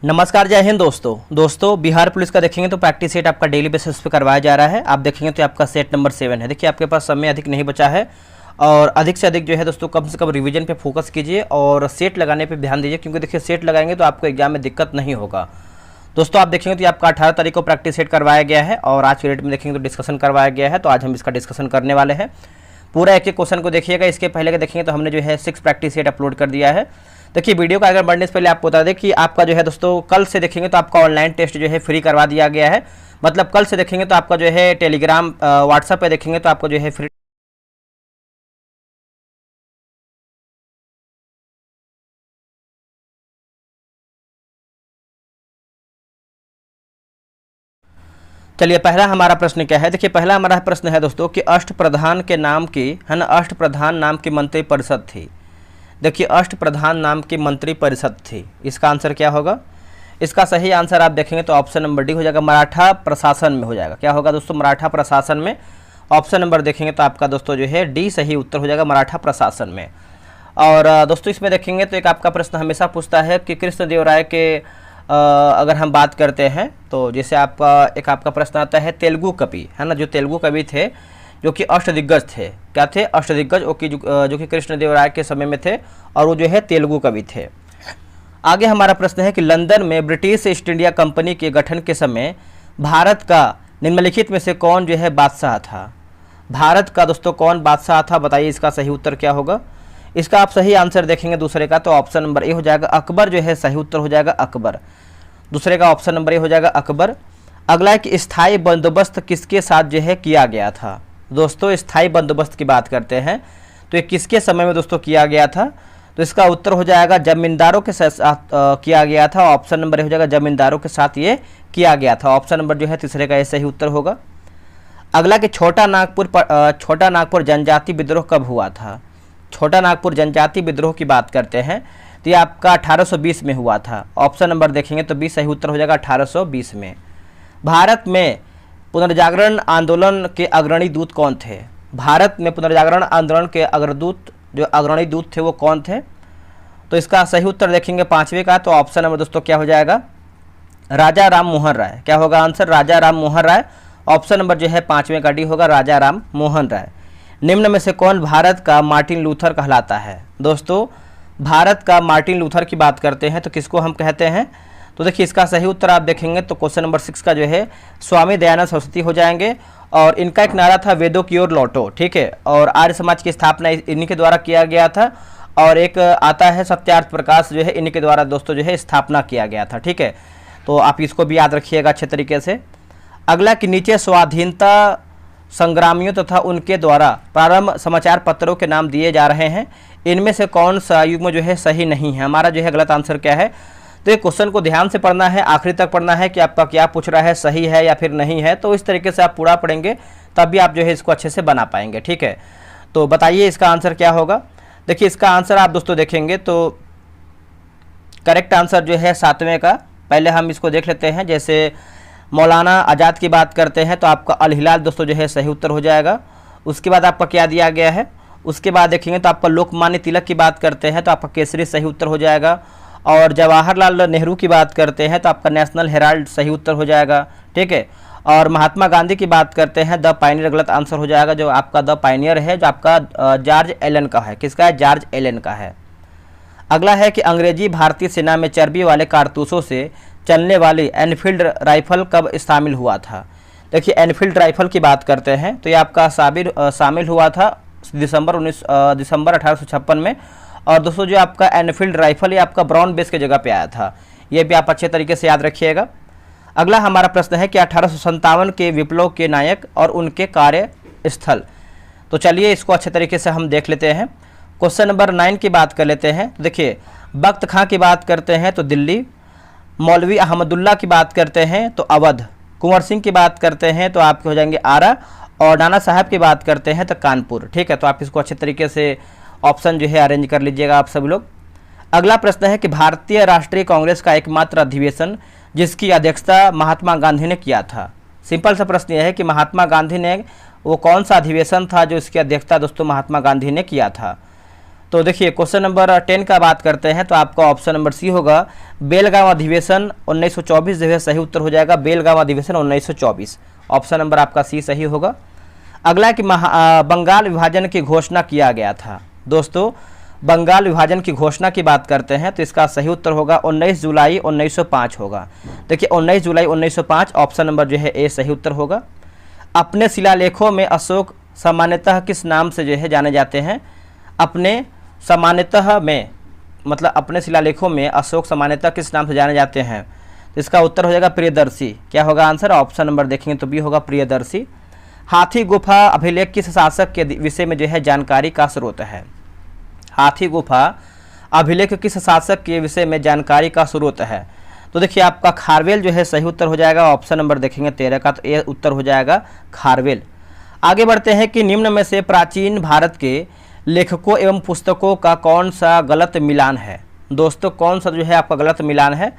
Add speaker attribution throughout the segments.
Speaker 1: नमस्कार, जय हिंद दोस्तों बिहार पुलिस का देखेंगे तो प्रैक्टिस सेट आपका डेली बेसिस पे करवाया जा रहा है। आप देखेंगे तो आपका सेट नंबर 7 है। देखिए आपके पास समय अधिक नहीं बचा है और अधिक से अधिक जो है दोस्तों कम से कम रिवीजन पे फोकस कीजिए और सेट लगाने पे ध्यान दीजिए, क्योंकि देखिए सेट लगाएंगे तो आपको एग्जाम में दिक्कत नहीं होगा। दोस्तों आप देखेंगे तो आपका 18 तारीख को प्रैक्टिस सेट करवाया गया है और आज के डेट में देखेंगे तो डिस्कशन करवाया गया है। तो आज हम इसका डिस्कशन करने वाले हैं। पूरा एक एक क्वेश्चन को देखिएगा। इसके पहले के देखेंगे तो हमने जो है 6 प्रैक्टिस सेट अपलोड कर दिया है। देखिए वीडियो का अगर बढ़ने से पहले आपको बता दें कि आपका जो है दोस्तों कल से देखेंगे तो आपका ऑनलाइन टेस्ट जो है फ्री करवा दिया गया है। मतलब कल से देखेंगे तो आपका जो है टेलीग्राम व्हाट्सएप पे देखेंगे तो आपको जो है फ्री। चलिए पहला हमारा प्रश्न क्या है। देखिए पहला हमारा प्रश्न है दोस्तों कि अष्टप्रधान के नाम की है ना, अष्टप्रधान नाम की मंत्री परिषद थी। देखिए अष्टप्रधान नाम की मंत्री परिषद थी, इसका आंसर क्या होगा? इसका सही आंसर आप देखेंगे तो ऑप्शन नंबर डी हो जाएगा, मराठा प्रशासन में हो जाएगा। क्या होगा दोस्तों? मराठा प्रशासन में। ऑप्शन नंबर देखेंगे तो आपका दोस्तों जो है डी सही उत्तर हो जाएगा, मराठा प्रशासन में। और दोस्तों इसमें देखेंगे तो एक आपका प्रश्न हमेशा पूछता है कि कृष्णदेवराय के अगर हम बात करते हैं तो जैसे आपका प्रश्न आता है तेलुगु कवि है ना, जो तेलुगु कवि थे जो कि अष्टदिग्गज थे। क्या थे? अष्टदिग्गज, जो कि कृष्णदेवराय के समय में थे और वो जो है तेलुगु कवि थे। आगे हमारा प्रश्न है कि लंदन में ब्रिटिश ईस्ट इंडिया कंपनी के गठन के समय भारत का निम्नलिखित में से कौन जो है बादशाह था? भारत का दोस्तों कौन बादशाह था? बताइए इसका सही उत्तर क्या होगा। इसका आप सही आंसर देखेंगे दूसरे का तो ऑप्शन नंबर ए हो जाएगा, अकबर जो है सही उत्तर हो जाएगा, अकबर। दूसरे का ऑप्शन नंबर ए हो जाएगा, अकबर। अगला है कि स्थायी बंदोबस्त किसके साथ जो है किया गया था? दोस्तों स्थायी बंदोबस्त की बात करते हैं तो ये किसके समय में दोस्तों किया गया था? तो इसका उत्तर हो जाएगा जमींदारों के साथ किया गया था। ऑप्शन नंबर ए हो जाएगा, जमींदारों के साथ ये किया गया था। ऑप्शन नंबर जो है तीसरे का ये सही उत्तर होगा। अगला कि छोटा नागपुर जनजाति विद्रोह कब हुआ था? छोटा नागपुर जनजाति विद्रोह की बात करते हैं तो ये आपका 1820 में हुआ था। ऑप्शन नंबर देखेंगे तो बी सही उत्तर हो जाएगा, 1820 में। भारत में पुनर्जागरण आंदोलन के अग्रणी दूत कौन थे? भारत में पुनर्जागरण आंदोलन के अग्रणी दूत थे वो कौन थे? तो इसका सही उत्तर देखेंगे 5वें का तो ऑप्शन नंबर दोस्तों क्या हो जाएगा, राजा राम मोहन राय। क्या होगा आंसर? राजा राम मोहन राय। ऑप्शन नंबर जो है 5वें का डी होगा, राजा राम मोहन राय। निम्न में से कौन भारत का मार्टिन लूथर कहलाता है? दोस्तों भारत का मार्टिन लूथर की बात करते हैं तो किसको हम कहते हैं? तो देखिए इसका सही उत्तर आप देखेंगे तो क्वेश्चन नंबर 6 का जो है स्वामी दयानंद सरस्वती हो जाएंगे। और इनका एक नारा था वेदों की ओर लौटो, ठीक है। और आर्य समाज की स्थापना इन्हीं के द्वारा किया गया था। और एक आता है सत्यार्थ प्रकाश जो है इन्हीं के द्वारा दोस्तों जो है स्थापना किया गया था, ठीक है। तो आप इसको भी याद रखिएगा अच्छे तरीके से। अगला कि नीचे स्वाधीनता संग्रामियों तथा उनके द्वारा प्रारंभ समाचार पत्रों के नाम दिए जा रहे हैं, इनमें से कौन सा युग्म जो है सही नहीं है? हमारा जो है गलत आंसर क्या है? तो ये क्वेश्चन को ध्यान से पढ़ना है, आखिरी तक पढ़ना है कि आपका क्या पूछ रहा है, सही है या फिर नहीं है। तो इस तरीके से आप पूरा पढ़ेंगे तब भी आप जो है इसको अच्छे से बना पाएंगे, ठीक है। तो बताइए इसका आंसर क्या होगा। देखिए इसका आंसर आप दोस्तों देखेंगे तो करेक्ट आंसर जो है 7वें का। पहले हम इसको देख लेते हैं। जैसे मौलाना आज़ाद की बात करते हैं तो आपका अल हिलाल दोस्तों जो है सही उत्तर हो जाएगा। उसके बाद आपका क्या दिया गया है? उसके बाद देखेंगे तो आपका लोकमान्य तिलक की बात करते हैं तो आपका केसरी सही उत्तर हो जाएगा। और जवाहरलाल नेहरू की बात करते हैं तो आपका नेशनल हेराल्ड सही उत्तर हो जाएगा, ठीक है। और महात्मा गांधी की बात करते हैं द पायनियर गलत आंसर हो जाएगा। जो आपका द पायनियर है जो आपका जॉर्ज एलन का है। किसका है? जॉर्ज एलन का है। अगला है कि अंग्रेजी भारतीय सेना में चर्बी वाले कारतूसों से चलने वाली एनफील्ड राइफल कब शामिल हुआ था? देखिए एनफील्ड राइफल की बात करते हैं तो ये आपका शामिल हुआ था दिसंबर 1856 में। और दोस्तों जो आपका एनफील्ड राइफल ये आपका ब्राउन बेस के जगह पे आया था। ये भी आप अच्छे तरीके से याद रखिएगा। अगला हमारा प्रश्न है कि 1857 के विप्लव के नायक और उनके कार्यस्थल। तो चलिए इसको अच्छे तरीके से हम देख लेते हैं। क्वेश्चन नंबर 9 की बात कर लेते हैं। देखिए बख्त खां की बात करते हैं तो दिल्ली, मौलवी अहमदुल्ला की बात करते हैं तो अवध, कुंवर सिंह की बात करते हैं तो आपके हो जाएंगे आरा, और नाना साहब की बात करते हैं तो कानपुर, ठीक है। तो आप इसको अच्छे तरीके से ऑप्शन जो है अरेंज कर लीजिएगा आप सभी लोग। अगला प्रश्न है कि भारतीय राष्ट्रीय कांग्रेस का एकमात्र अधिवेशन जिसकी अध्यक्षता महात्मा गांधी ने किया था। सिंपल सा प्रश्न यह है कि महात्मा गांधी ने वो कौन सा अधिवेशन था जो इसकी अध्यक्षता दोस्तों महात्मा गांधी ने किया था? तो देखिए क्वेश्चन नंबर 10 का बात करते हैं तो आपका ऑप्शन नंबर सी होगा, बेलगाम अधिवेशन 1924 जो है सही उत्तर हो जाएगा, बेलगाम अधिवेशन 1924, ऑप्शन नंबर आपका सी सही होगा। अगला कि बंगाल विभाजन की घोषणा किया गया था। दोस्तों बंगाल विभाजन की घोषणा की बात करते हैं तो इसका सही उत्तर होगा 19 जुलाई 1905 होगा। देखिए 19 जुलाई 1905 ऑप्शन नंबर जो है ए सही उत्तर होगा। अपने शिलालेखों में अशोक सामान्यतः किस नाम से जो है जाने जाते हैं? अपने सामान्यतः में मतलब अपने शिलालेखों में अशोक सामान्यतः किस नाम से जाने जाते हैं? तो इसका उत्तर हो जाएगा प्रियदर्शी। क्या होगा आंसर? ऑप्शन नंबर देखेंगे तो बी होगा प्रियदर्शी। हाथी गुफा अभिलेख किस शासक के विषय में जो है जानकारी का स्रोत है? हाथी गुफा अभिलेख किस शासक के विषय में जानकारी का स्रोत है? तो देखिए आपका खारवेल जो है सही उत्तर हो जाएगा, ऑप्शन नंबर देखेंगे 13 का, तो ये उत्तर हो जाएगा खारवेल। आगे बढ़ते हैं कि निम्न में से प्राचीन भारत के लेखकों एवं पुस्तकों का कौन सा गलत मिलान है? दोस्तों कौन सा जो है आपका गलत मिलान है?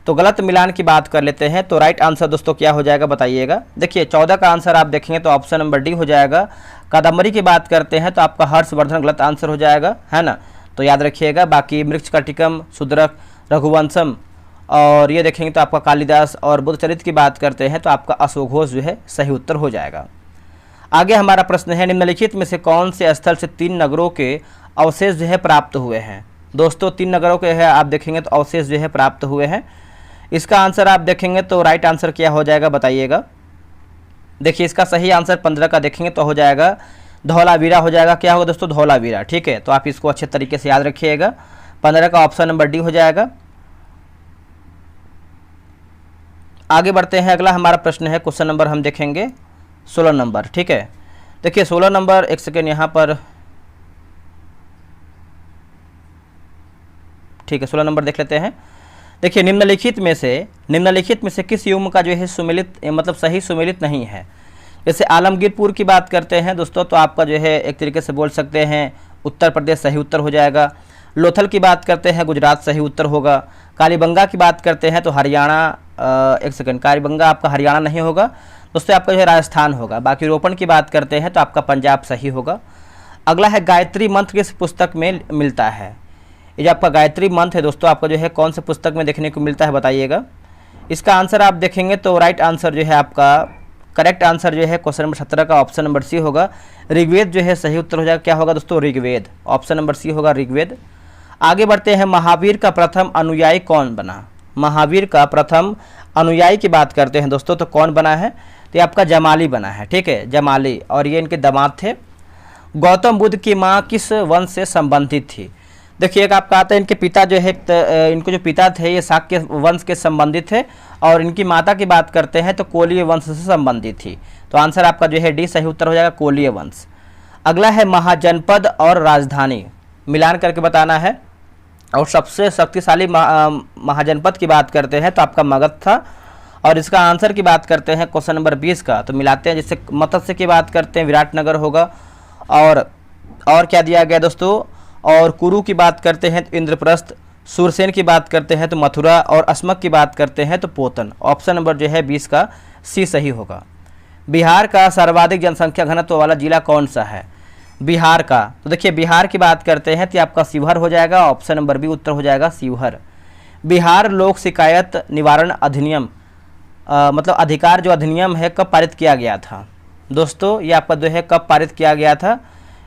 Speaker 1: तो गलत मिलान की बात कर लेते हैं तो राइट आंसर दोस्तों क्या हो जाएगा बताइएगा। देखिए 14 का आंसर आप देखेंगे तो ऑप्शन नंबर डी हो जाएगा। कादम्बरी की बात करते हैं तो आपका हर्षवर्धन गलत आंसर हो जाएगा, है ना, तो याद रखिएगा। बाकी मृच्छकटिकम, शूद्रक, रघुवंशम और ये देखेंगे तो आपका कालिदास और बुद्धचरित्र की बात करते हैं तो आपका अश्वघोष जो है सही उत्तर हो जाएगा। आगे हमारा प्रश्न है, निम्नलिखित में से कौन से स्थल से 3 नगरों के अवशेष जो है प्राप्त हुए हैं? दोस्तों 3 नगरों के है आप देखेंगे तो अवशेष जो है प्राप्त हुए हैं। इसका आंसर आप देखेंगे तो राइट आंसर क्या हो जाएगा बताइएगा। देखिए इसका सही आंसर 15 का देखेंगे तो हो जाएगा धौलावीरा हो जाएगा। क्या होगा दोस्तों? धौलावीरा, ठीक है, तो आप इसको अच्छे तरीके से याद रखिएगा। 15 का ऑप्शन नंबर डी हो जाएगा। आगे बढ़ते हैं, अगला हमारा प्रश्न है क्वेश्चन नंबर हम देखेंगे 16 नंबर, ठीक है। देखिए 16 नंबर, एक सेकेंड यहाँ पर, ठीक है 16 नंबर देख लेते हैं। देखिए निम्नलिखित में से किस युग्म का जो है सुमेलित मतलब सही सुमेलित नहीं है? जैसे आलमगीरपुर की बात करते हैं दोस्तों तो आपका जो है एक तरीके से बोल सकते हैं उत्तर प्रदेश सही उत्तर हो जाएगा। लोथल की बात करते हैं गुजरात सही उत्तर होगा। कालीबंगा की बात करते हैं तो हरियाणा, एक सेकंड, कालीबंगा आपका हरियाणा नहीं होगा दोस्तों, आपका जो है राजस्थान होगा। बाकी रोपण की बात करते हैं तो आपका पंजाब सही होगा। अगला है गायत्री मंत्र किस पुस्तक में मिलता है? ये जो आपका गायत्री मंत्र है दोस्तों आपका जो है कौन से पुस्तक में देखने को मिलता है बताइएगा। इसका आंसर आप देखेंगे तो राइट आंसर जो है आपका करेक्ट आंसर जो है क्वेश्चन नंबर 17 का ऑप्शन नंबर सी होगा। ऋग्वेद जो है सही उत्तर हो जाएगा। क्या होगा दोस्तों? ऋग्वेद, ऑप्शन नंबर सी होगा ऋग्वेद। आगे बढ़ते हैं, महावीर का प्रथम अनुयायी कौन बना? महावीर का प्रथम अनुयायी की बात करते हैं दोस्तों तो कौन बना है? तो ये आपका जमाली बना है, ठीक है, जमाली, और ये इनके दामाद थे। गौतम बुद्ध की माँ किस वंश से संबंधित थी? देखिए एक आपका आता है इनके पिता जो है, इनको जो पिता थे ये शाक्य वंश के संबंधित थे और इनकी माता की बात करते हैं तो कोलीय वंश से संबंधित थी। तो आंसर आपका जो है डी सही उत्तर हो जाएगा, कोलीय वंश। अगला है महाजनपद और राजधानी मिलान करके बताना है। और सबसे शक्तिशाली महाजनपद की बात करते हैं तो आपका मगध था। और इसका आंसर की बात करते हैं क्वेश्चन नंबर 20 का तो मिलाते हैं, जैसे मत्स्य की बात करते हैं विराटनगर होगा। और क्या दिया गया दोस्तों? और कुरु की बात करते हैं तो इंद्रप्रस्थ, सूरसेन की बात करते हैं तो मथुरा, और अस्मक की बात करते हैं तो पोतन। ऑप्शन नंबर जो है 20 का सी सही होगा। बिहार का सर्वाधिक जनसंख्या घनत्व वाला जिला कौन सा है? बिहार का, तो देखिए बिहार की बात करते हैं तो आपका शिवहर हो जाएगा। ऑप्शन नंबर बी उत्तर हो जाएगा शिवहर। बिहार लोक शिकायत निवारण अधिनियम मतलब अधिकार जो अधिनियम है कब पारित किया गया था? दोस्तों ये आपका जो है कब पारित किया गया था?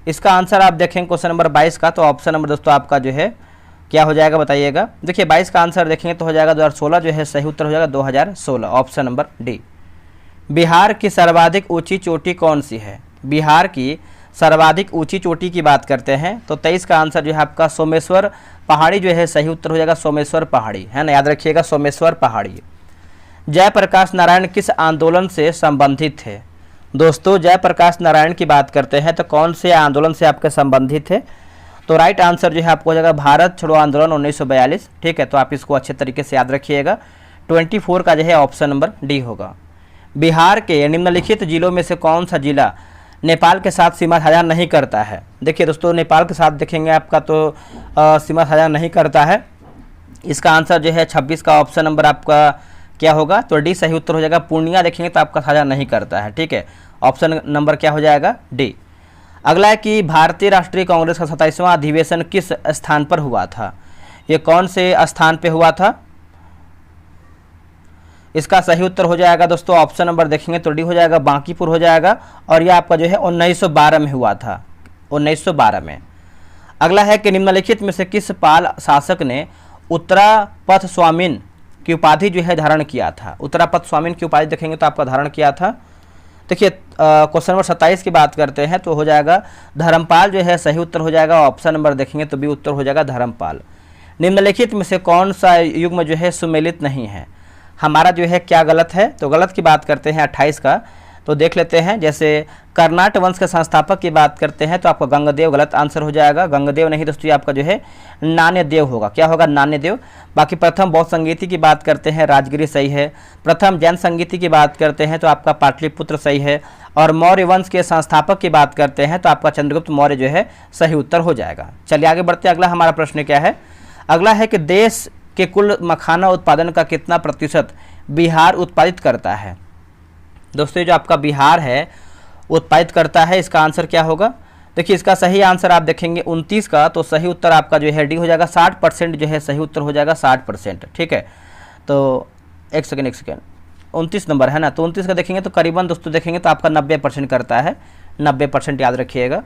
Speaker 1: इसका आंसर आप देखेंगे क्वेश्चन नंबर 22 का तो ऑप्शन नंबर दोस्तों आपका जो है क्या हो जाएगा बताइएगा। देखिए 22 का आंसर देखेंगे तो हो जाएगा 2016 जो है सही उत्तर हो जाएगा 2016, ऑप्शन नंबर डी। बिहार की सर्वाधिक ऊंची चोटी कौन सी है? बिहार की सर्वाधिक ऊंची चोटी की बात करते हैं तो 23 का आंसर जो है आपका सोमेश्वर पहाड़ी जो है सही उत्तर हो जाएगा, सोमेश्वर पहाड़ी, है ना, याद रखिएगा सोमेश्वर पहाड़ी। जयप्रकाश नारायण किस आंदोलन से संबंधित थे? दोस्तों जयप्रकाश नारायण की बात करते हैं तो कौन से आंदोलन से आपके संबंधित थे? तो राइट आंसर जो है आपको हो जाएगा भारत छोड़ो आंदोलन 1942, ठीक है, तो आप इसको अच्छे तरीके से याद रखिएगा। 24 का जो है ऑप्शन नंबर डी होगा। बिहार के निम्नलिखित जिलों में से कौन सा जिला नेपाल के साथ सीमा साझा नहीं करता है? देखिए दोस्तों नेपाल के साथ देखेंगे आपका तो सीमा साझा नहीं करता है। इसका आंसर जो है 26 का ऑप्शन नंबर आपका क्या होगा? तो डी सही उत्तर हो जाएगा। पूर्णिया देखेंगे तो आपका साझा नहीं करता है, ठीक है, ऑप्शन नंबर क्या हो जाएगा? डी। अगला है कि भारतीय राष्ट्रीय कांग्रेस का 27वां अधिवेशन किस स्थान पर हुआ था? ये कौन से स्थान पे हुआ था? इसका सही उत्तर हो जाएगा दोस्तों, ऑप्शन नंबर देखेंगे तो डी हो जाएगा, बांकीपुर हो जाएगा। और यह आपका जो है 1912 में हुआ था, 1912 में। अगला है कि निम्नलिखित में से किस पाल शासक ने उत्तरापथ स्वामीन की उपाधि जो है धारण किया था? उत्तरापथ स्वामीन की उपाधि देखेंगे तो आपका धारण किया था। देखिए क्वेश्चन नंबर 27 की बात करते हैं तो हो जाएगा धर्मपाल जो है सही उत्तर हो जाएगा। ऑप्शन नंबर देखेंगे तो बी उत्तर हो जाएगा धर्मपाल। निम्नलिखित में से कौन सा युग्म जो है सुमेलित नहीं है? हमारा जो है क्या गलत है? तो गलत की बात करते हैं 28 का, तो देख लेते हैं। जैसे कर्नाट वंश के संस्थापक की बात करते हैं तो आपका गंगदेव गलत आंसर हो जाएगा। गंगदेव नहीं दोस्तों, ये आपका जो है नान्यदेव होगा। क्या होगा? नान्यदेव। बाकी प्रथम बौद्ध संगीति की बात करते हैं, राजगिरी सही है। प्रथम जैन संगीति की बात करते हैं तो आपका पाटलिपुत्र सही है। और मौर्य वंश के संस्थापक की बात करते हैं तो आपका चंद्रगुप्त मौर्य जो है सही उत्तर हो जाएगा। चलिए आगे बढ़ते हैं। अगला हमारा प्रश्न क्या है? अगला है कि देश के कुल मखाना उत्पादन का कितना प्रतिशत बिहार उत्पादित करता है? दोस्तों ये जो आपका बिहार है उत्पादित करता है, इसका आंसर क्या होगा? देखिए इसका सही आंसर आप देखेंगे 29 का, तो सही उत्तर आपका जो है डी हो जाएगा। 60% जो है सही उत्तर हो जाएगा, 60%। ठीक है, तो एक सेकेंड 29 नंबर है ना, तो 29 का देखेंगे तो करीबन दोस्तों देखेंगे तो आपका 90% करता है, 90% याद रखिएगा।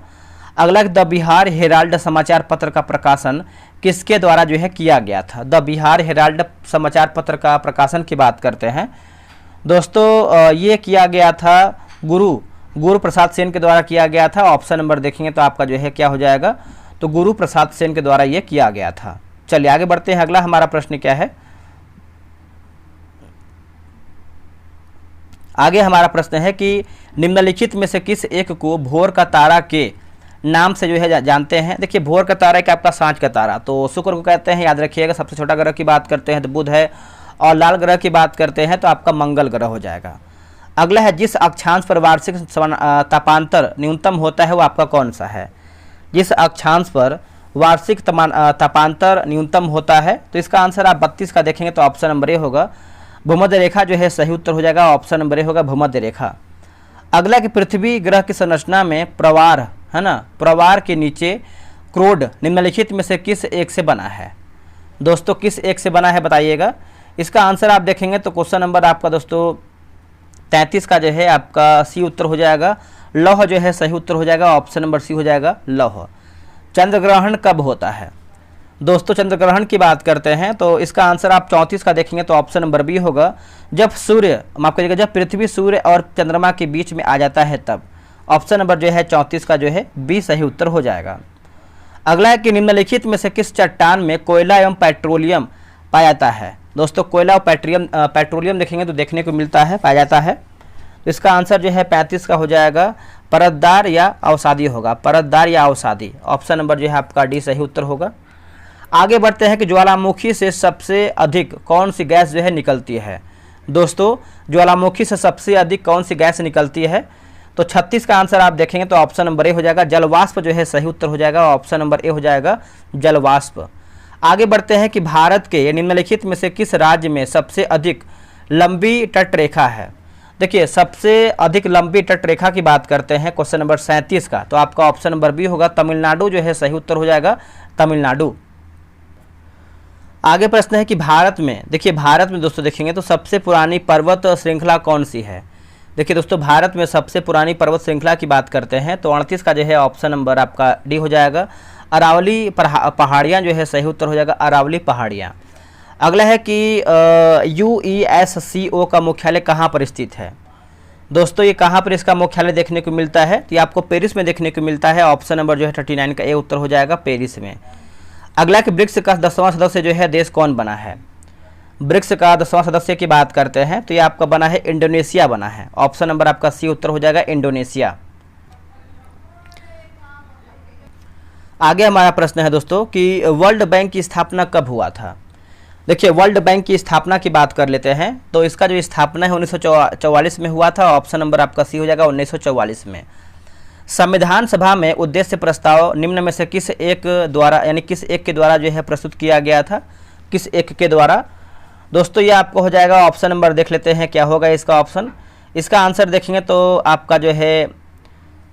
Speaker 1: अगला द बिहार हेराल्ड समाचार पत्र का प्रकाशन किसके द्वारा जो है किया गया था? द बिहार हेराल्ड समाचार पत्र का प्रकाशन की बात करते हैं दोस्तों, ये किया गया था गुरु प्रसाद सेन के द्वारा किया गया था। ऑप्शन नंबर देखेंगे तो आपका जो है क्या हो जाएगा? तो गुरु प्रसाद सेन के द्वारा ये किया गया था। चलिए आगे बढ़ते हैं। अगला हमारा प्रश्न क्या है? आगे हमारा प्रश्न है कि निम्नलिखित में से किस एक को भोर का तारा के नाम से जो है जानते हैं? देखिए भोर का तारा है आपका सांझ का तारा, तो शुक्र को कहते हैं, याद रखिएगा। सबसे छोटा ग्रह की बात करते हैं तो बुध है, और लाल ग्रह की बात करते हैं तो आपका मंगल ग्रह हो जाएगा। अगला है जिस अक्षांश पर वार्षिक तापांतर न्यूनतम होता है वो आपका कौन सा है? जिस अक्षांश पर वार्षिक तापांतर न्यूनतम होता है तो इसका आंसर आप 32 का देखेंगे तो ऑप्शन नंबर ए होगा, भूमध्य रेखा जो है सही उत्तर हो जाएगा। ऑप्शन नंबर ए होगा भूमध्य रेखा। अगला कि पृथ्वी ग्रह की संरचना में प्रवार है ना, प्रवार के नीचे क्रोड निम्नलिखित में से किस एक से बना है? दोस्तों किस एक से बना है बताइएगा। इसका आंसर आप देखेंगे तो क्वेश्चन नंबर आपका दोस्तों 33 का जो है आपका सी उत्तर हो जाएगा। लौह जो है सही उत्तर हो जाएगा। ऑप्शन नंबर सी हो जाएगा लौह। चंद्र ग्रहण कब होता है? दोस्तों चंद्र ग्रहण की बात करते हैं तो इसका आंसर आप 34 का देखेंगे तो ऑप्शन नंबर बी होगा, जब सूर्य माफ करिएगा जब पृथ्वी सूर्य और चंद्रमा के बीच में आ जाता है तब। ऑप्शन नंबर जो है 34 का जो है बी सही उत्तर हो जाएगा। अगला है कि निम्नलिखित में से किस चट्टान में कोयला एवं पेट्रोलियम पाया जाता है? दोस्तों कोयला और पेट्रोलियम देखेंगे तो देखने को मिलता है, पाया जाता है। तो इसका आंसर जो है 35 का हो जाएगा, परतदार या अवसादी होगा, परतदार या अवसादी। ऑप्शन नंबर जो है आपका डी सही उत्तर होगा। आगे बढ़ते हैं कि ज्वालामुखी से सबसे अधिक कौन सी गैस जो है निकलती है? दोस्तों ज्वालामुखी से सबसे अधिक कौन सी गैस निकलती है? तो 36 का आंसर आप देखेंगे तो ऑप्शन नंबर ए हो जाएगा, जलवाष्प जो है सही उत्तर हो जाएगा। ऑप्शन नंबर ए हो जाएगा जलवाष्प। आगे बढ़ते हैं कि भारत के निम्नलिखित में से किस राज्य में सबसे अधिक लंबी तटरेखा है? देखिए सबसे अधिक लंबी तटरेखा की बात करते हैं क्वेश्चन नंबर 37 का, तो आपका ऑप्शन नंबर बी होगा, तमिलनाडु जो है सही उत्तर हो जाएगा, तमिलनाडु। आगे प्रश्न है कि भारत में, देखिए भारत में दोस्तों देखेंगे तो सबसे पुरानी पर्वत श्रृंखला कौन सी है? देखिए दोस्तों भारत में सबसे पुरानी पर्वत श्रृंखला की बात करते हैं तो 38 का जो है ऑप्शन नंबर आपका डी हो जाएगा, अरावली पहाड़ियाँ जो है सही उत्तर हो जाएगा, अरावली पहाड़ियाँ। अगला है कि UNESCO का मुख्यालय कहाँ पर स्थित है? दोस्तों ये कहाँ पर इसका मुख्यालय देखने को मिलता है? तो ये आपको पेरिस में देखने को मिलता है। ऑप्शन नंबर जो है 39 का ए उत्तर हो जाएगा, पेरिस में। अगला कि ब्रिक्स का 10वां सदस्य जो है देश कौन बना है? ब्रिक्स का 10वां सदस्य की बात करते हैं तो ये आपका बना है इंडोनेशिया बना है। ऑप्शन नंबर आपका सी उत्तर हो जाएगा, इंडोनेशिया। आगे हमारा प्रश्न है दोस्तों कि वर्ल्ड बैंक की स्थापना कब हुआ था? देखिए वर्ल्ड बैंक की स्थापना की बात कर लेते हैं तो इसका जो स्थापना है 1944 में हुआ था। ऑप्शन नंबर आपका सी हो जाएगा 1944 में। संविधान सभा में उद्देश्य प्रस्ताव निम्न में से किस एक द्वारा यानी किस एक के द्वारा जो है प्रस्तुत किया गया था? किस एक के द्वारा? दोस्तों ये आपको हो जाएगा, ऑप्शन नंबर देख लेते हैं क्या होगा इसका ऑप्शन। इसका आंसर देखेंगे तो आपका जो है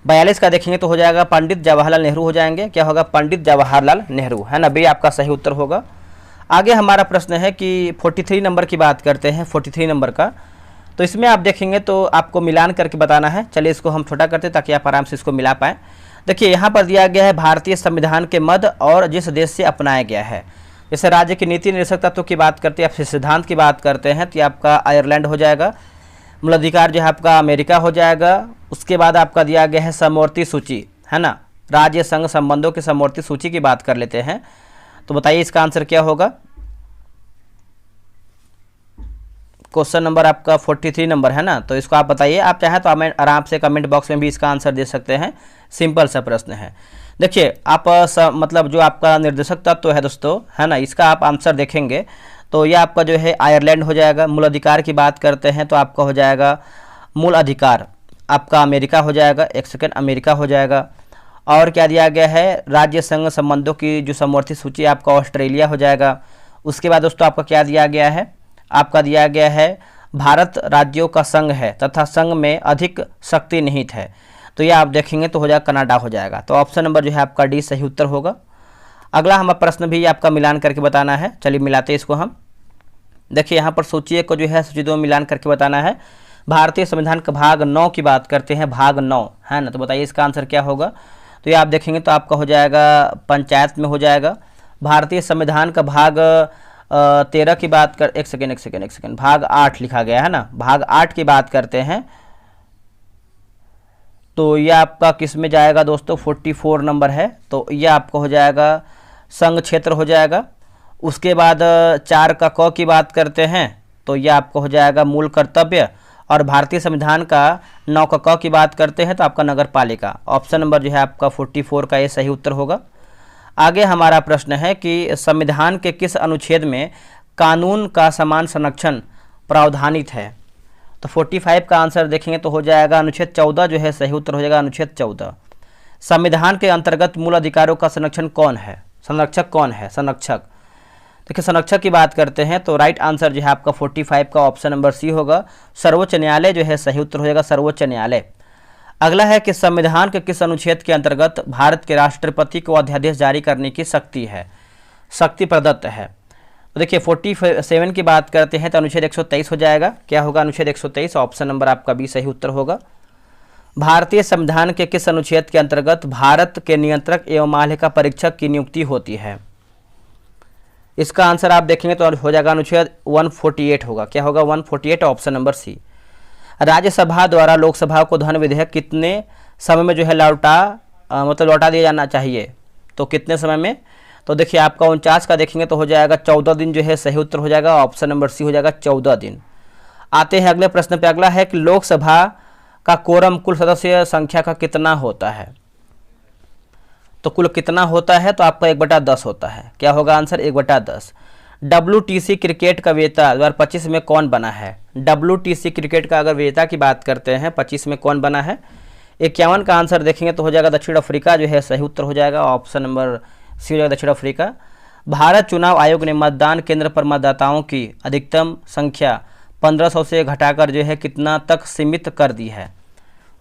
Speaker 1: 42 का देखेंगे तो हो जाएगा पंडित जवाहरलाल नेहरू हो जाएंगे। क्या होगा? पंडित जवाहरलाल नेहरू, है ना, बी आपका सही उत्तर होगा। आगे हमारा प्रश्न है कि 43 नंबर की बात करते हैं, 43 नंबर का। तो इसमें आप देखेंगे तो आपको मिलान करके बताना है। चलिए इसको हम छोटा करते हैं ताकि आप आराम से इसको मिला पाएँ। देखिए यहाँ पर दिया गया है भारतीय संविधान के मद और जिस देश से अपनाया गया है। जैसे राज्य की नीति निर्देशक तत्व की बात करते हैं, आप सिद्धांत की बात करते हैं तो ये आपका आयरलैंड हो जाएगा। मूल अधिकार जो है आपका अमेरिका हो जाएगा। उसके बाद आपका दिया गया है समवर्ती सूची, है ना, राज्य संघ संबंधों की समवर्ती सूची की बात कर लेते हैं। तो बताइए इसका आंसर क्या होगा? क्वेश्चन नंबर आपका 43 नंबर है ना, तो इसको आप बताइए। आप चाहें तो हमें आराम से कमेंट बॉक्स में भी इसका आंसर दे सकते हैं। सिंपल सा प्रश्न है। देखिए आप मतलब जो आपका निर्देशक तत्व है दोस्तों, है ना, इसका आप आंसर देखेंगे तो ये आपका जो है आयरलैंड हो जाएगा। मूल अधिकार की बात करते हैं तो आपका हो जाएगा मूल अधिकार आपका अमेरिका हो जाएगा। एक सेकेंड, अमेरिका हो जाएगा। और क्या दिया गया है? राज्य संघ संबंधों की जो समवर्ती सूची आपका ऑस्ट्रेलिया हो जाएगा। उसके बाद दोस्तों आपका क्या दिया गया है? आपका दिया गया है भारत राज्यों का संघ है तथा संघ में अधिक शक्ति निहित है। तो ये आप देखेंगे तो हो जाएगा कनाडा हो जाएगा। तो ऑप्शन नंबर जो है आपका डी सही उत्तर होगा। अगला हमारा प्रश्न भी आपका मिलान करके बताना है। चलिए मिलाते हैं इसको हम। देखिए यहाँ पर सूची 1 को जो है सूची 2 मिलान करके बताना है। भारतीय संविधान का भाग 9 की बात करते हैं, भाग 9, है ना। तो बताइए इसका आंसर क्या होगा? तो ये आप देखेंगे तो आपका हो जाएगा पंचायत में हो जाएगा। भारतीय संविधान का भाग 13 की बात कर, एक सेकेंड, भाग 8 लिखा गया है ना, भाग 8 की बात करते हैं तो ये आपका किस में जाएगा दोस्तों? 44 नंबर है। तो ये आपका हो जाएगा संघ क्षेत्र हो जाएगा। उसके बाद 4 का क की बात करते हैं तो ये आपका हो जाएगा मूल कर्तव्य। और भारतीय संविधान का 9 का क की बात करते हैं तो आपका नगर पालिका। ऑप्शन नंबर जो है आपका 44 का ये सही उत्तर होगा। आगे हमारा प्रश्न है कि संविधान के किस अनुच्छेद में कानून का समान संरक्षण प्रावधानित है? तो 45 का आंसर देखेंगे तो हो जाएगा अनुच्छेद 14 जो है सही उत्तर हो जाएगा, अनुच्छेद 14। संविधान के अंतर्गत मूल अधिकारों का संरक्षण कौन है? संरक्षक कौन है? संरक्षक, देखिए संरक्षक की बात करते हैं तो राइट आंसर जो है आपका 45 का ऑप्शन नंबर सी होगा। सर्वोच्च न्यायालय जो है सही उत्तर हो जाएगा, सर्वोच्च न्यायालय। अगला है कि संविधान के किस अनुच्छेद के अंतर्गत भारत के राष्ट्रपति को अध्यादेश जारी करने की शक्ति है, शक्ति प्रदत्त है? तो देखिए 47 की बात करते हैं तो अनुच्छेद 123 हो जाएगा। क्या होगा? अनुच्छेद 123, ऑप्शन नंबर आपका बी सही उत्तर होगा। भारतीय संविधान के किस अनुच्छेद के अंतर्गत भारत के नियंत्रक एवं महालेखा परीक्षक की नियुक्ति होती है? इसका आंसर आप देखेंगे तो हो जाएगा अनुच्छेद 148 होगा। क्या होगा? 148, ऑप्शन नंबर सी। राज्यसभा द्वारा लोकसभा को धन विधेयक कितने समय में जो है लौटा दिया जाना चाहिए? तो कितने समय में? तो देखिए आपका 49 का देखेंगे तो हो जाएगा 14 दिन जो है सही उत्तर हो जाएगा। ऑप्शन नंबर सी हो जाएगा 14 दिन। आते हैं अगले प्रश्न पे। अगला है कि लोकसभा का कोरम कुल सदस्य संख्या का कितना होता है? तो कुल कितना होता है? तो आपका 1/10 होता है। क्या होगा आंसर? 1/10। WTC क्रिकेट का विजेता 2025 में कौन बना है? WTC क्रिकेट का अगर विजेता की बात करते हैं 25 में कौन बना है? 51 का आंसर देखेंगे तो हो जाएगा दक्षिण अफ्रीका जो है सही उत्तर हो जाएगा। ऑप्शन नंबर सी हो जाएगा दक्षिण अफ्रीका। भारत चुनाव आयोग ने मतदान केंद्र पर मतदाताओं की अधिकतम संख्या 1500 से घटाकर जो है कितना तक सीमित कर दी है?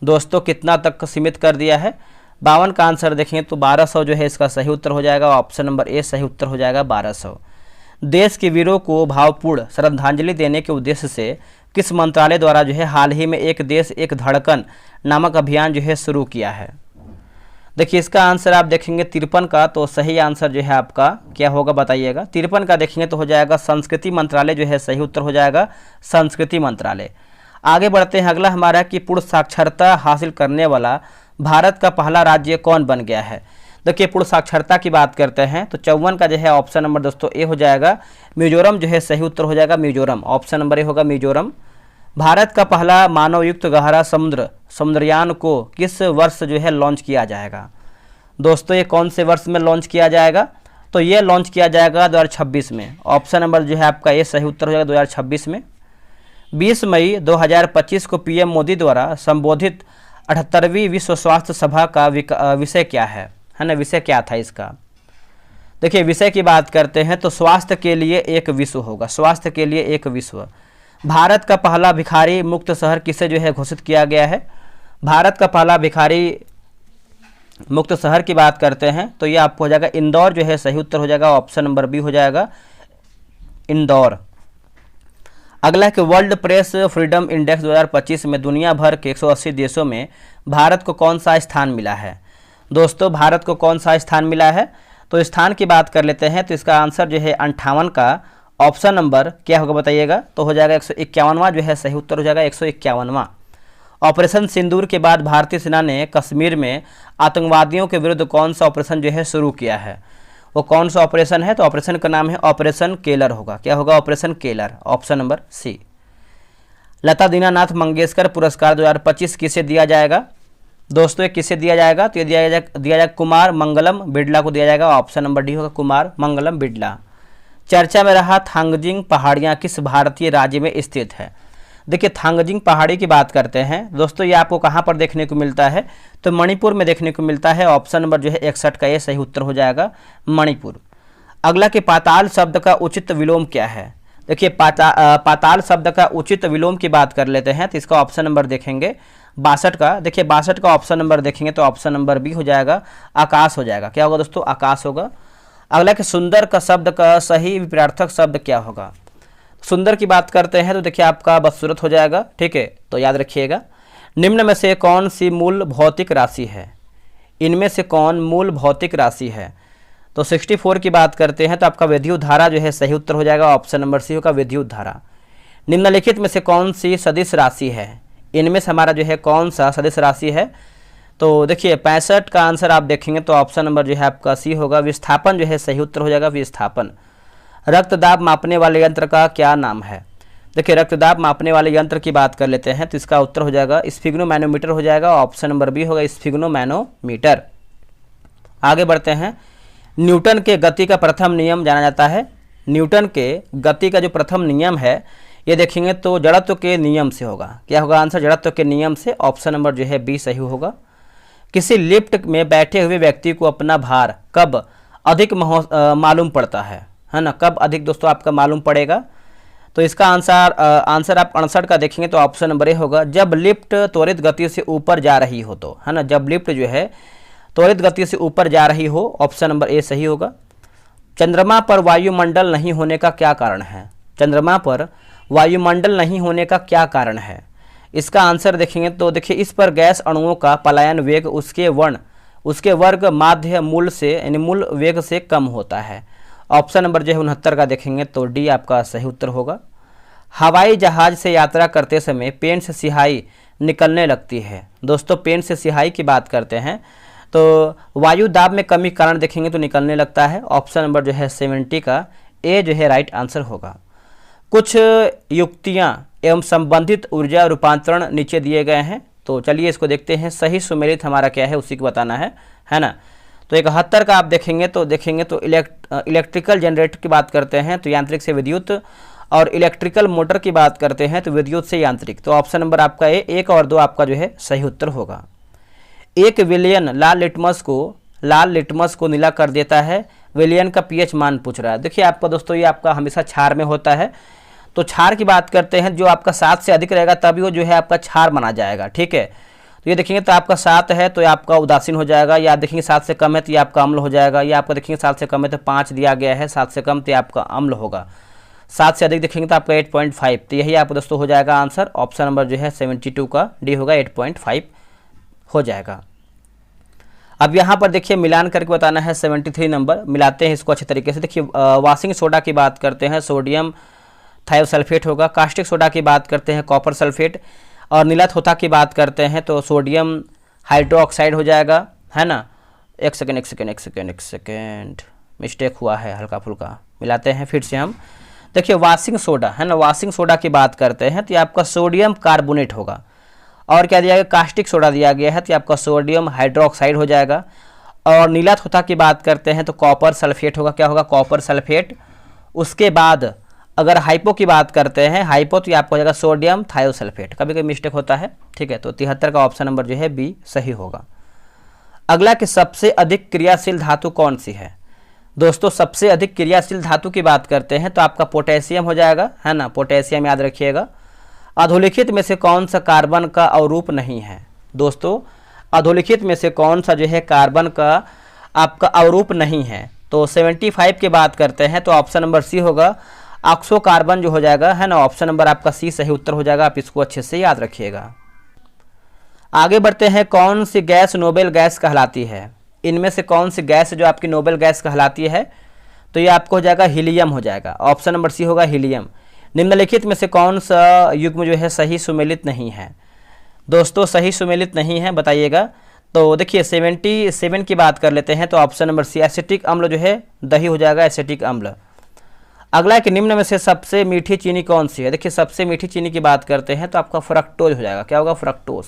Speaker 1: दोस्तों कितना तक सीमित कर दिया है? 52 का आंसर देखेंगे तो 1200 जो है इसका सही उत्तर हो जाएगा। ऑप्शन नंबर ए सही उत्तर हो जाएगा 1200। देश के वीरों को भावपूर्ण श्रद्धांजलि देने के उद्देश्य से किस मंत्रालय द्वारा जो है हाल ही में एक देश एक धड़कन नामक अभियान जो है शुरू किया है? देखिए इसका आंसर आप देखेंगे 53 का, तो सही आंसर जो है आपका क्या होगा बताइएगा? 53 का देखेंगे तो हो जाएगा संस्कृति मंत्रालय जो है सही उत्तर हो जाएगा, संस्कृति मंत्रालय। आगे बढ़ते हैं। अगला हमारा कि पूर्ण साक्षरता हासिल करने वाला भारत का पहला राज्य कौन बन गया है? देखिए पूर्ण साक्षरता की बात करते हैं तो 54 का जो है ऑप्शन नंबर दोस्तों ए हो जाएगा, मिजोरम जो है सही उत्तर हो जाएगा, मिजोरम। ऑप्शन नंबर ए होगा मिजोरम। भारत का पहला मानवयुक्त गहरा समुद्रयान को किस वर्ष जो है लॉन्च किया जाएगा? दोस्तों ये कौन से वर्ष में लॉन्च किया जाएगा? तो ये लॉन्च किया जाएगा 2026 में। ऑप्शन नंबर जो है आपका ये सही उत्तर हो जाएगा 2026 में। 20 मई 2025 को पीएम मोदी द्वारा संबोधित 78वीं विश्व स्वास्थ्य सभा का विषय क्या है ना? विषय क्या था इसका? देखिए विषय की बात करते हैं तो स्वास्थ्य के लिए एक विश्व होगा, स्वास्थ्य के लिए एक विश्व। भारत का पहला भिखारी मुक्त शहर किसे जो है घोषित किया गया है? भारत का पहला भिखारी मुक्त शहर की बात करते हैं तो ये आपको हो जाएगा इंदौर जो है सही उत्तर हो जाएगा, ऑप्शन नंबर बी हो जाएगा इंदौर। अगला है कि वर्ल्ड प्रेस फ्रीडम इंडेक्स 2025 में दुनिया भर के 180 देशों में भारत को कौन सा स्थान मिला है। दोस्तों भारत को कौन सा स्थान मिला है, तो स्थान की बात कर लेते हैं तो इसका आंसर जो है 58 का ऑप्शन नंबर क्या होगा बताइएगा, तो हो जाएगा 151वां जो है सही उत्तर हो जाएगा 151वां। ऑपरेशन सिंदूर के बाद भारतीय सेना ने कश्मीर में आतंकवादियों के विरुद्ध कौन सा ऑपरेशन जो है शुरू किया है, वो कौन सा ऑपरेशन है, तो ऑपरेशन का नाम है ऑपरेशन केलर होगा। क्या होगा, operation Keller, option number C. Lata Dinanath Mangeshkar पुरस्कार 2025 किसे दिया जाएगा। दोस्तों ये किसे दिया जाएगा, तो ये दिया जाएगा कुमार मंगलम बिड़ला को दिया जाएगा, ऑप्शन नंबर डी होगा कुमार मंगलम बिड़ला। चर्चा में रहा थांगजिंग पहाड़ियाँ किस भारतीय राज्य में स्थित है। देखिए थांगजिंग पहाड़ी की बात करते हैं दोस्तों, ये आपको कहाँ पर देखने को मिलता है, तो मणिपुर में देखने को मिलता है, ऑप्शन नंबर जो है 61 का ये सही उत्तर हो जाएगा मणिपुर। अगला कि पाताल शब्द का उचित विलोम क्या है। देखिए पाताल शब्द का उचित विलोम की बात कर लेते हैं तो इसका ऑप्शन नंबर देखेंगे 62 का। देखिए 62 का ऑप्शन नंबर देखेंगे तो ऑप्शन नंबर बी हो जाएगा आकाश हो जाएगा। क्या होगा दोस्तों, आकाश होगा। अगला कि सुंदर का शब्द का सही विपरीतार्थक शब्द क्या होगा। सुंदर की बात करते हैं तो देखिए आपका बदसूरत हो जाएगा, ठीक है, तो याद रखिएगा। निम्न में से कौन सी मूल भौतिक राशि है, इनमें से कौन मूल भौतिक राशि है, तो 64 की बात करते हैं तो आपका विद्युत धारा जो है सही उत्तर हो जाएगा, ऑप्शन नंबर सी होगा विद्युत धारा। निम्नलिखित में से कौन सी सदिश राशि है, इनमें से हमारा जो है कौन सा सदिश राशि है, तो देखिए 65 का आंसर आप देखेंगे तो ऑप्शन नंबर जो है आपका सी होगा विस्थापन जो है सही उत्तर हो जाएगा विस्थापन। रक्तदाब मापने वाले यंत्र का क्या नाम है। देखिए रक्तदाब मापने वाले यंत्र की बात कर लेते हैं तो इसका उत्तर हो जाएगा स्फिग्नोमैनोमीटर हो जाएगा, ऑप्शन नंबर बी होगा स्फिग्नोमैनोमीटर। आगे बढ़ते हैं। न्यूटन के गति का प्रथम नियम जाना जाता है। न्यूटन के गति का जो प्रथम नियम है ये देखेंगे तो जड़त्व के नियम से होगा। क्या होगा आंसर, जड़त्व के नियम से, ऑप्शन नंबर जो है बी सही होगा। किसी लिफ्ट में बैठे हुए व्यक्ति को अपना भार कब अधिक मालूम पड़ता है ना, कब अधिक दोस्तों आपका मालूम पड़ेगा, तो इसका आंसर आप 68 का देखेंगे तो ऑप्शन नंबर ए होगा जब लिफ्ट त्वरित गति से ऊपर जा रही हो, तो है ना, जब लिफ्ट जो है त्वरित गति से ऊपर जा रही हो, ऑप्शन नंबर ए सही होगा। चंद्रमा पर वायुमंडल नहीं होने का क्या कारण है। चंद्रमा पर वायुमंडल नहीं होने का क्या कारण है, इसका आंसर देखेंगे तो देखिए इस पर गैस अणुओं का पलायन वेग उसके वर्ग माध्य मूल से यानी मूल वेग से कम होता है, ऑप्शन नंबर जो है 69 का देखेंगे तो डी आपका सही उत्तर होगा। हवाई जहाज से यात्रा करते समय पेन से स्याही निकलने लगती है। दोस्तों पेन से स्याही की बात करते हैं तो वायु दाब में कमी कारण देखेंगे तो निकलने लगता है, ऑप्शन नंबर जो है 70 का ए जो है राइट आंसर होगा। कुछ युक्तियां एवं संबंधित ऊर्जा रूपांतरण नीचे दिए गए हैं, तो चलिए इसको देखते हैं। सही सुमेलित हमारा क्या है उसी को बताना है ना। तो 71 का आप देखेंगे तो इलेक्ट्रिकल जनरेटर की बात करते हैं तो यांत्रिक से विद्युत, और इलेक्ट्रिकल मोटर की बात करते हैं तो विद्युत से यांत्रिक, तो ऑप्शन नंबर आपका ए 1 और 2 आपका जो है सही उत्तर होगा। एक विलयन लाल लिटमस को नीला कर देता है, विलयन का पीएच मान पूछ रहा है। देखिए आपका दोस्तों ये आपका हमेशा क्षार में होता है, तो क्षार की बात करते हैं जो आपका 7 से अधिक रहेगा तभी वो जो है आपका क्षार माना जाएगा, ठीक है। तो ये देखेंगे तो आपका 7 है तो ये आपका उदासीन हो जाएगा, या आप देखेंगे 7 से कम है तो ये आपका अम्ल हो जाएगा, या आपका देखेंगे 7 से कम है तो 5 दिया गया है, 7 से कम तो ये आपका अम्ल होगा, 7 से अधिक देखेंगे तो आपका 8.5, तो यही आपको दोस्तों हो जाएगा आंसर, ऑप्शन नंबर जो है 72 का डी होगा 8.5 हो जाएगा। अब यहाँ पर देखिए मिलान करके बताना है 73 नंबर, मिलाते हैं इसको अच्छे तरीके से। देखिए वाशिंग सोडा की बात करते हैं सोडियम थायोसल्फेट होगा, कास्टिक सोडा की बात करते हैं कॉपर सल्फेट, और नीला थोथा की बात करते हैं तो सोडियम हाइड्रोक्साइड हो जाएगा, है ना। एक सेकेंड मिस्टेक हुआ है हल्का फुल्का, मिलाते हैं फिर से हम। देखिए वाशिंग सोडा है ना, वाशिंग सोडा की बात करते हैं तो ये आपका सोडियम कार्बोनेट होगा, और क्या दिया गया कास्टिक सोडा दिया गया है तो आपका सोडियम हाइड्रोक्साइड हो जाएगा, और नीला थोथा की बात करते हैं तो कॉपर सल्फेट होगा, क्या होगा कॉपर सल्फेट। उसके बाद अगर हाइपो की बात करते हैं हाइपो तो आपको हो जाएगा सोडियम थायोसल्फेट, कभी कभी मिस्टेक होता है, ठीक है। तो 73 का ऑप्शन नंबर जो है बी सही होगा। अगला कि सबसे अधिक क्रियाशील धातु कौन सी है। दोस्तों सबसे अधिक क्रियाशील धातु की बात करते हैं तो आपका पोटेशियम हो जाएगा, है ना, पोटेशियम याद रखिएगा। अधोलिखित में से कौन सा कार्बन का अवरूप नहीं है। दोस्तों अधोलिखित में से कौन सा जो है कार्बन का आपका अवरूप नहीं है? तो 75 की बात करते हैं तो ऑप्शन नंबर सी होगा, ऑक्सो कार्बन जो हो जाएगा, है ना। ऑप्शन नंबर आपका सी सही उत्तर हो जाएगा, आप इसको अच्छे से याद रखिएगा। आगे बढ़ते हैं, कौन सी गैस नोबेल गैस कहलाती है? इनमें से कौन सी गैस जो आपकी नोबेल गैस कहलाती है? तो ये आपको हो जाएगा हीलियम हो जाएगा, ऑप्शन नंबर सी होगा हीलियम। निम्नलिखित में से कौन सा युग्म जो है सही सुमेलित नहीं है? दोस्तों सही सुमेलित नहीं है, बताइएगा। तो देखिए 77 की बात कर लेते हैं तो ऑप्शन नंबर सी एसिटिक अम्ल जो है दही हो जाएगा, एसिटिक अम्ल। अगला कि निम्न में से सबसे मीठी चीनी कौन सी है? देखिए सबसे मीठी चीनी की बात करते हैं तो आपका फ्रक्टोज हो जाएगा, क्या होगा? फ्रक्टोज।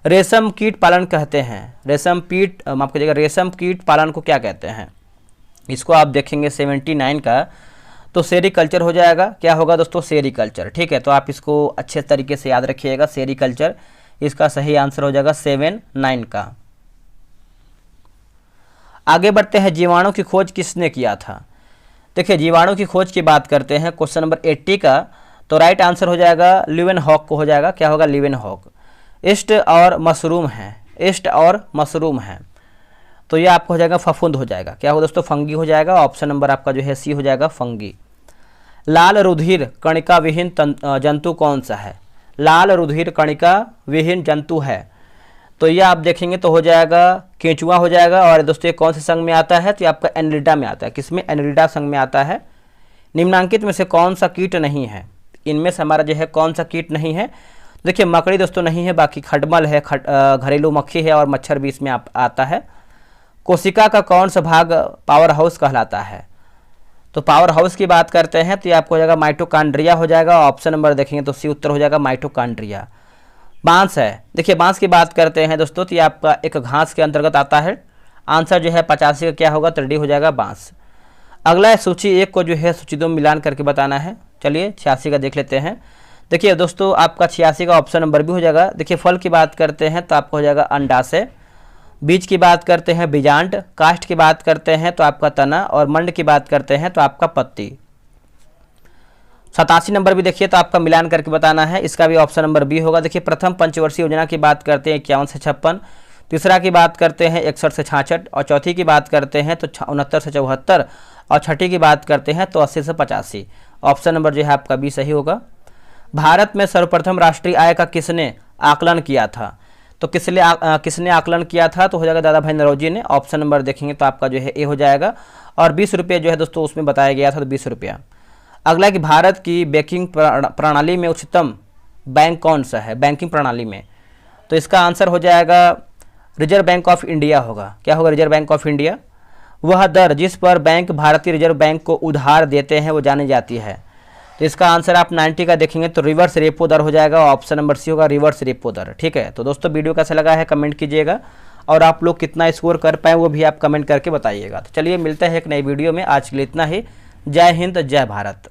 Speaker 1: रेशम कीट पालन कहते हैं, रेशम कीट पालन को क्या कहते हैं? इसको आप देखेंगे 79 का तो सेरीकल्चर हो जाएगा, क्या होगा दोस्तों? सेरीकल्चर, ठीक है। तो आप इसको अच्छे तरीके से याद रखिएगा, सेरीकल्चर इसका सही आंसर हो जाएगा 79 का। आगे बढ़ते हैं, जीवाणु की खोज किसने किया था? देखिए जीवाणु की खोज की बात करते हैं क्वेश्चन नंबर 80 का, तो राइट आंसर हो जाएगा ल्यूवेनहॉक को हो जाएगा, क्या होगा? ल्यूवेनहॉक। ईस्ट और मशरूम है, तो ये आपको हो जाएगा फफूंद हो जाएगा, क्या होगा दोस्तों? फंगी हो जाएगा, ऑप्शन नंबर आपका जो है सी हो जाएगा, फंगी। लाल रुधिर कणिका विहीन जंतु कौन सा है? लाल रुधिर कणिका विहीन जंतु है, तो ये आप देखेंगे तो हो जाएगा केंचुआ हो जाएगा। और दोस्तों ये कौन से संघ में आता है? तो ये आपका एनरिडा में आता है, किसमें? एनरिडा संघ में आता है। निम्नांकित में से कौन सा कीट नहीं है? इनमें से हमारा जो है कौन सा कीट नहीं है? देखिए मकड़ी दोस्तों नहीं है, बाकी खटमल है, घरेलू मक्खी है और मच्छर भी इसमें आता है। कोशिका का कौन सा भाग पावर हाउस कहलाता है? तो पावर हाउस की बात करते हैं तो ये आपको हो जाएगा माइटोकॉन्ड्रिया हो जाएगा, ऑप्शन नंबर देखेंगे तो सी उत्तर हो जाएगा, माइटोकॉन्ड्रिया। बांस है, देखिए बांस की बात करते हैं दोस्तों तो ये आपका एक घास के अंतर्गत आता है, आंसर जो है 85 का क्या होगा? तो डी हो जाएगा, बांस। अगला है सूची 1 को जो है सूची 2 में मिलान करके बताना है। चलिए 86 का देख लेते हैं। देखिए दोस्तों आपका 86 का ऑप्शन नंबर भी हो जाएगा। देखिए फल की बात करते हैं तो आपको हो जाएगा अंडाशय, बीज की बात करते हैं बीजांड, काष्ठ की बात करते हैं तो आपका तना, और मंड की बात करते हैं तो आपका पत्ती। 87 नंबर भी देखिए तो आपका मिलान करके बताना है, इसका भी ऑप्शन नंबर बी होगा। देखिए प्रथम पंचवर्षीय योजना की बात करते हैं 51 से 56, तीसरा की बात करते हैं 61 से 66, और चौथी की बात करते हैं तो 69 से 74, और छठी की बात करते हैं तो 80 से 85। ऑप्शन नंबर जो है आपका बी सही होगा। भारत में सर्वप्रथम राष्ट्रीय आय का किसने आकलन किया था? तो किसने आकलन किया था? तो हो जाएगा दादा भाई नौरोजी ने, ऑप्शन नंबर देखेंगे तो आपका जो है ए हो जाएगा। और 20 रुपये जो है दोस्तों उसमें बताया गया था, तो 20 रुपया। अगला कि भारत की बैंकिंग प्रणाली में उच्चतम बैंक कौन सा है? बैंकिंग प्रणाली में, तो इसका आंसर हो जाएगा रिजर्व बैंक ऑफ इंडिया होगा, क्या होगा? Reserve bank of India. वह दर जिस पर बैंक भारतीय रिजर्व बैंक को उधार देते हैं वो जानी जाती है, तो इसका आंसर आप 90 का देखेंगे तो रिवर्स रेपो दर हो जाएगा, ऑप्शन नंबर सी होगा, रिवर्स रेपो दर, ठीक है। तो दोस्तों वीडियो कैसा लगा है कमेंट कीजिएगा, और आप लोग कितना स्कोर कर पाए वो भी आप कमेंट करके बताइएगा। तो चलिए मिलते हैं एक नई वीडियो में, आज के लिए इतना ही। जय हिंद, जय भारत।